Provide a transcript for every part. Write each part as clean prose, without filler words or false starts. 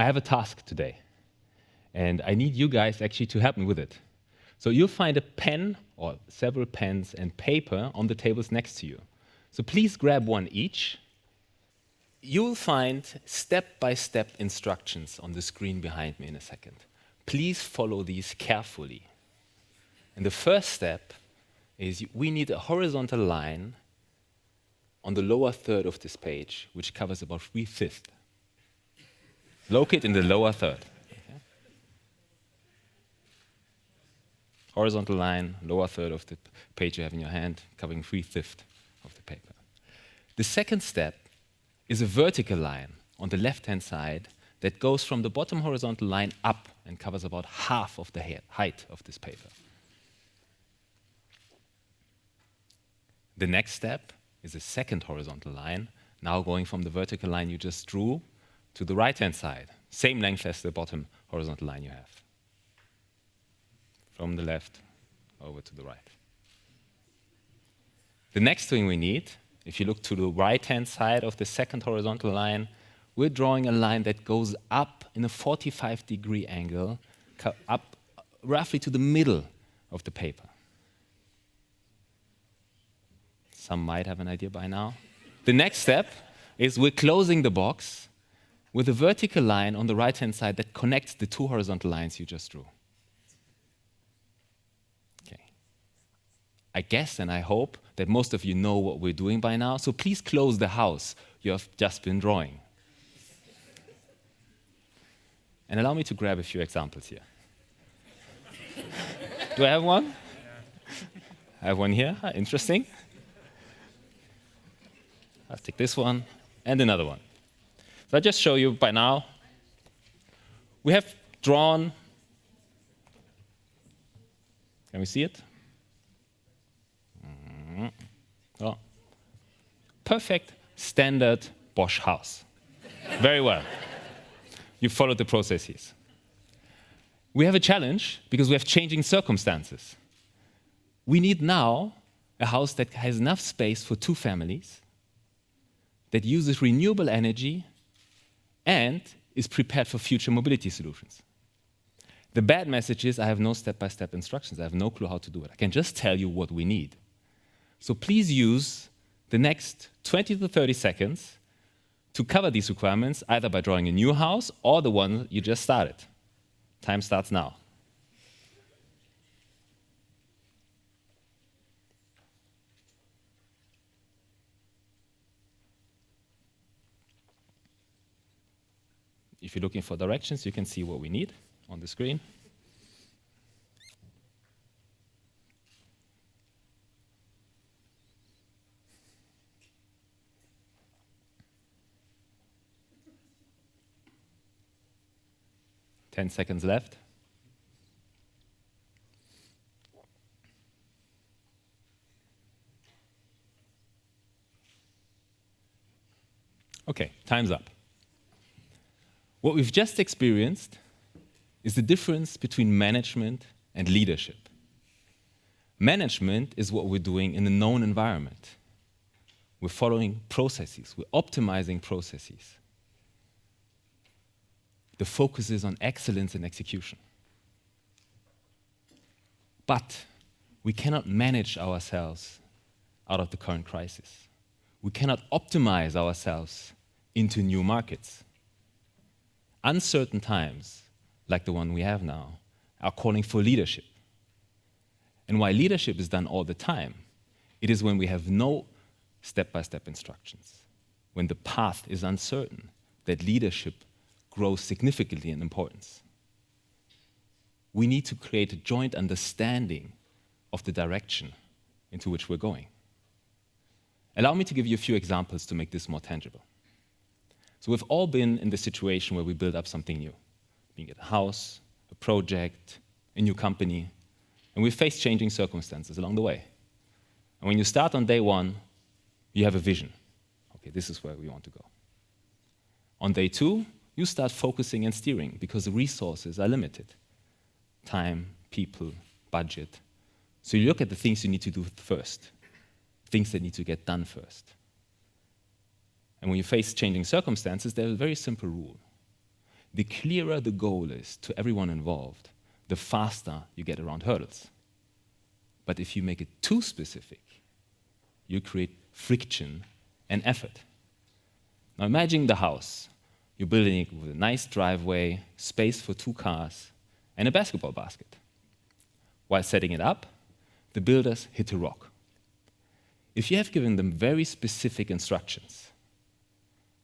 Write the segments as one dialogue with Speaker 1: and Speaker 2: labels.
Speaker 1: I have a task today, and I need you guys actually to help me with it. So you'll find a pen or several pens and paper on the tables next to you. So please grab one each. You'll find step-by-step instructions on the screen behind me in a second. Please follow these carefully. And the first step is we need a horizontal line on the lower third of this page, which covers about 3/5. Locate in the lower third. Okay. Horizontal line, lower third of the page you have in your hand, covering 3/5 of the paper. The second step is a vertical line on the left-hand side that goes from the bottom horizontal line up and covers about half of the height of this paper. The next step is a second horizontal line, now going from the vertical line you just drew to the right-hand side, same length as the bottom horizontal line you have. From the left over to the right. The next thing we need, if you look to the right-hand side of the second horizontal line, we're drawing a line that goes up in a 45-degree angle, up roughly to the middle of the paper. Some might have an idea by now. The next step is we're closing the box with a vertical line on the right-hand side that connects the two horizontal lines you just drew. Okay. I guess and I hope that most of you know what we're doing by now, so please close the house you have just been drawing. And allow me to grab a few examples here. Do I have one? I have one here. Interesting. I'll take this one and another one. So I'll just show you by now. We have drawn, can we see it? Oh. Perfect standard Bosch house. Very well. You followed the processes. We have a challenge because we have changing circumstances. We need now a house that has enough space for 2 families, that uses renewable energy, and is prepared for future mobility solutions. The bad message is I have no step-by-step instructions. I have no clue how to do it. I can just tell you what we need. So please use the next 20 to 30 seconds to cover these requirements, either by drawing a new house or the one you just started. Time starts now. If you're looking for directions, you can see what we need on the screen. Ten seconds left. Okay, time's up. What we've just experienced is the difference between management and leadership. Management is what we're doing in a known environment. We're following processes, we're optimizing processes. The focus is on excellence and execution. But we cannot manage ourselves out of the current crisis. We cannot optimize ourselves into new markets. Uncertain times, like the one we have now, are calling for leadership. And while leadership is done all the time, it is when we have no step-by-step instructions, when the path is uncertain, that leadership grows significantly in importance. We need to create a joint understanding of the direction into which we're going. Allow me to give you a few examples to make this more tangible. So we've all been in the situation where we build up something new, being it a house, a project, a new company, and we face changing circumstances along the way. And when you start on day one, you have a vision. Okay, this is where we want to go. On day 2, you start focusing and steering because the resources are limited. Time, people, budget. So you look at the things you need to do first, things that need to get done first. And when you face changing circumstances, there's a very simple rule. the clearer the goal is to everyone involved, the faster you get around hurdles. But if you make it too specific, you create friction and effort. Now imagine the house. You're building it with a nice driveway, space for 2 cars, and a basketball basket. While setting it up, the builders hit a rock. If you have given them very specific instructions,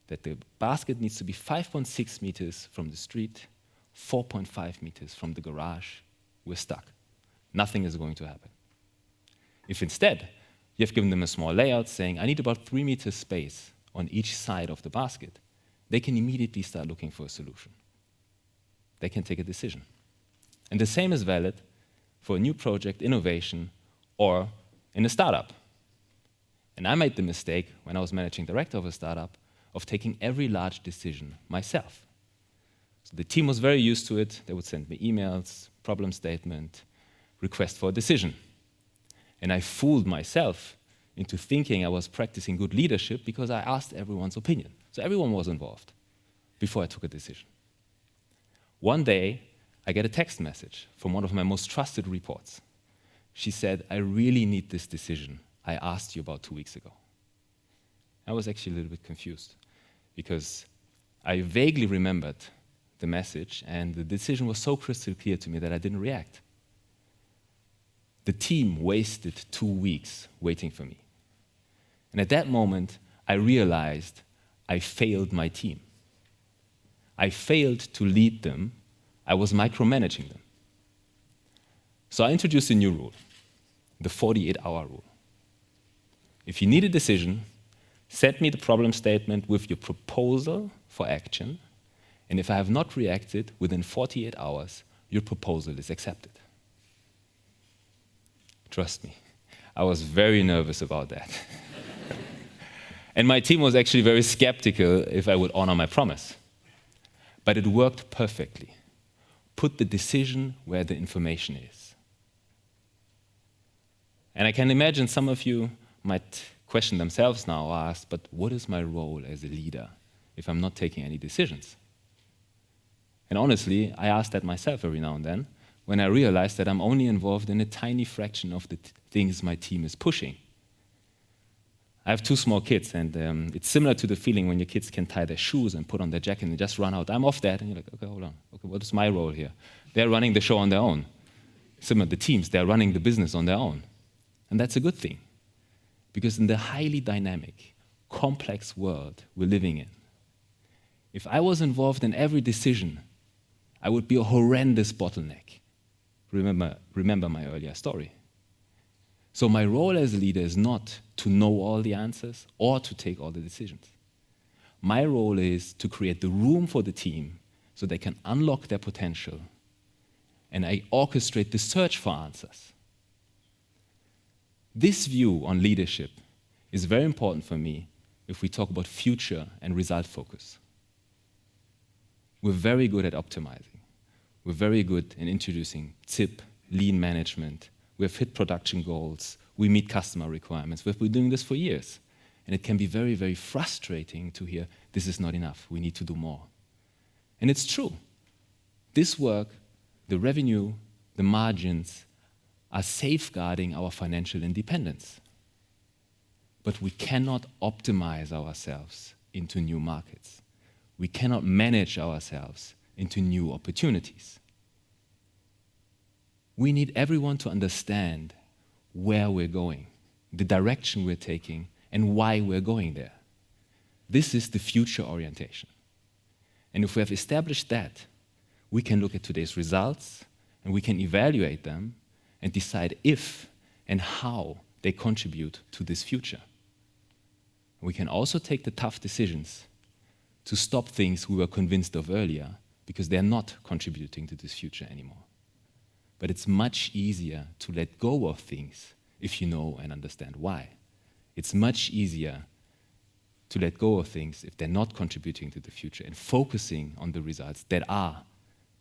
Speaker 1: that the basket needs to be 5.6 meters from the street, 4.5 meters from the garage, we're stuck. Nothing is going to happen. If instead, you have given them a small layout saying, I need about 3 meters space on each side of the basket, they can immediately start looking for a solution. They can take a decision. And the same is valid for a new project, innovation, or in a startup. And I made the mistake when I was managing director of a startup of taking every large decision myself. So the team was very used to it. They would send me emails, problem statement, request for a decision. And I fooled myself into thinking I was practicing good leadership because I asked everyone's opinion. So everyone was involved before I took a decision. One day, I get a text message from one of my most trusted reports. She said, I really need this decision I asked you about 2 weeks ago. I was actually a little bit confused because I vaguely remembered the message and the decision was so crystal clear to me that I didn't react. The team wasted 2 weeks waiting for me. And at that moment, I realized I failed my team. I failed to lead them. I was micromanaging them. So I introduced a new rule, the 48-hour rule. If you need a decision, send me the problem statement with your proposal for action, and if I have not reacted within 48 hours, your proposal is accepted. Trust me, I was very nervous about that. And my team was actually very skeptical if I would honor my promise. But it worked perfectly. Put the decision where the information is. And I can imagine some of you might question themselves now or ask, but what is my role as a leader if I'm not taking any decisions? And honestly, I ask that myself every now and then when I realize that I'm only involved in a tiny fraction of the things my team is pushing. I have 2 small kids, and it's similar to the feeling when your kids can tie their shoes and put on their jacket and just run out. I'm off that, and you're like, okay, hold on. Okay, what is my role here? They're running the show on their own. Similar, the teams, they're running the business on their own. And that's a good thing, because in the highly dynamic, complex world we're living in, if I was involved in every decision, I would be a horrendous bottleneck. Remember my earlier story. So my role as a leader is not to know all the answers or to take all the decisions. My role is to create the room for the team so they can unlock their potential, and I orchestrate the search for answers. This view on leadership is very important for me if we talk about future and result focus. We're very good at optimizing. We're very good in introducing TIP, lean management. We have hit production goals. We meet customer requirements. We've been doing this for years. And it can be very, very frustrating to hear, this is not enough. We need to do more. And it's true. This work, the revenue, the margins, are safeguarding our financial independence. But we cannot optimize ourselves into new markets. We cannot manage ourselves into new opportunities. We need everyone to understand where we're going, the direction we're taking, and why we're going there. This is the future orientation. And if we have established that, we can look at today's results, and we can evaluate them and decide if and how they contribute to this future. We can also take the tough decisions to stop things we were convinced of earlier because they're not contributing to this future anymore. But it's much easier to let go of things if you know and understand why. It's much easier to let go of things if they're not contributing to the future and focusing on the results that are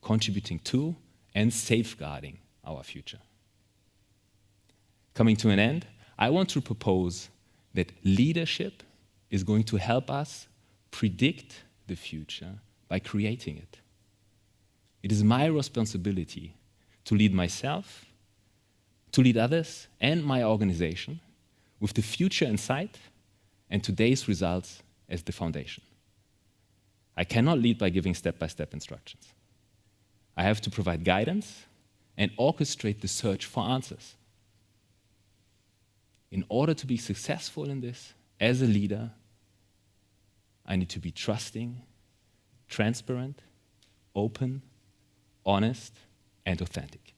Speaker 1: contributing to and safeguarding our future. Coming to an end, I want to propose that leadership is going to help us predict the future by creating it. It is my responsibility to lead myself, to lead others and my organization with the future in sight and today's results as the foundation. I cannot lead by giving step-by-step instructions. I have to provide guidance and orchestrate the search for answers. In order to be successful in this, as a leader, I need to be trusting, transparent, open, honest, and authentic.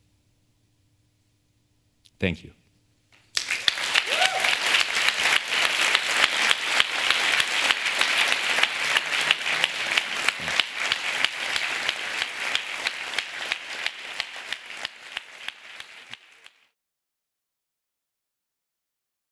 Speaker 1: Thank you.